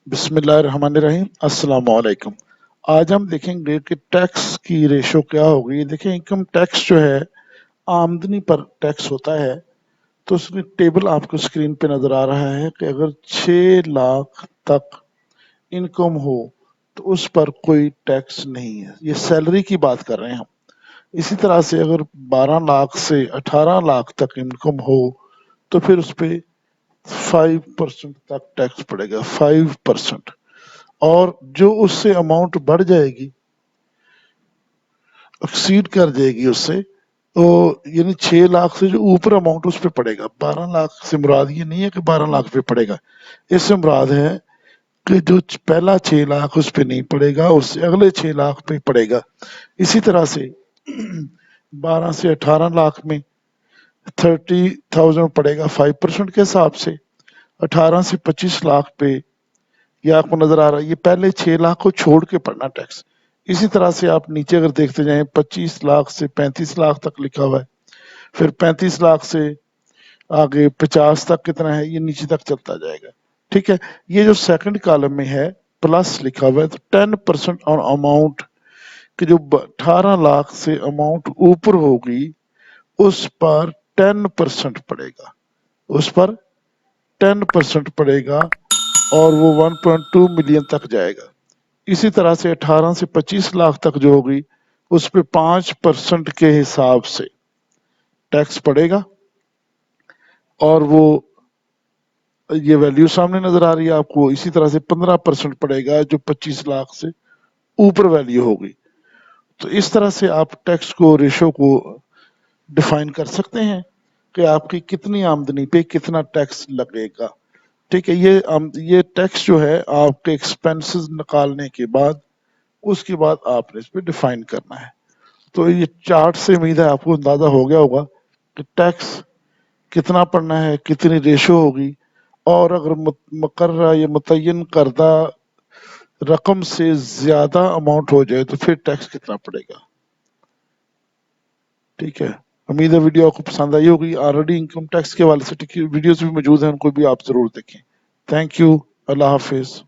बिस्मिल्लाहिर्रहमानिर्रहीम। अस्सलाम वालेकुम। आज हम देखेंगे कि टैक्स की रेशो क्या होगी। देखें, इनकम टैक्स जो है आमदनी पर टैक्स होता है। तो उसमें टेबल आपको स्क्रीन पे नजर आ रहा है कि अगर 6 लाख तक इनकम हो तो उस पर कोई टैक्स नहीं है। ये सैलरी की बात कर रहे हैं हम। इसी तरह से अगर 12 लाख से 18 लाख तक इनकम हो तो फिर उस पे 5% तक टैक्स पड़ेगा, 5%। और जो उससे अमाउंट बढ़ जाएगी, एक्सीड कर जाएगी उससे, तो यानी 6 लाख से जो ऊपर अमाउंट उस पे पड़ेगा। 12 लाख से मुराद ये नहीं है कि 12 लाख पे पड़ेगा, इससे मुराद है कि जो पहला 6 लाख उस पे नहीं पड़ेगा, उससे अगले 6 लाख पे पड़ेगा। इसी तरह से 12 से 18 लाख में 30,000 पड़ेगा 5% के हिसाब से। 18 से 25 लाख पे, ये आपको नजर आ रहा है, ये पहले 6 लाख को छोड़ के पड़ना टैक्स। इसी तरह से आप नीचे अगर देखते जाएं, 25 लाख से 35 लाख तक लिखा हुआ है, फिर 35 लाख से आगे 50 तक कितना है, ये नीचे तक चलता जाएगा। ठीक है, ये जो सेकंड कॉलम में है प्लस लिखा हुआ है, तो 10% ऑन अमाउंट कि जो 18 लाख से अमाउंट ऊपर होगी उस पर 10% पड़ेगा, उस पर 10% पड़ेगा, और वो 1.2 मिलियन तक जाएगा। इसी तरह से 18 से 25 लाख तक जो होगी उस पे 5% के हिसाब से टैक्स पड़ेगा, और वो ये वैल्यू सामने नजर आ रही है आपको। इसी तरह से 15% पड़ेगा जो 25 लाख से ऊपर वैल्यू होगी। तो इस तरह से आप टैक्स को, रेशो को डिफाइन कर सकते हैं कि आपकी कितनी आमदनी पे कितना टैक्स लगेगा। ठीक है, ये टैक्स जो है आपके एक्सपेंसेस निकालने के बाद, उसके बाद आपने इस पे डिफाइन करना है। तो ये चार्ट से उम्मीद है आपको अंदाजा हो गया होगा कि टैक्स कितना पड़ना है, कितनी रेशो होगी, और अगर मुकर्रर या मुतय्यन करदा रकम से ज्यादा अमाउंट हो जाए तो फिर टैक्स कितना पड़ेगा। ठीक है, उम्मीद है वीडियो आपको पसंद आई होगी। ऑलरेडी इनकम टैक्स के हवाले से वीडियोस भी मौजूद हैं, उनको भी आप जरूर देखें। Thank you, Allah Hafiz.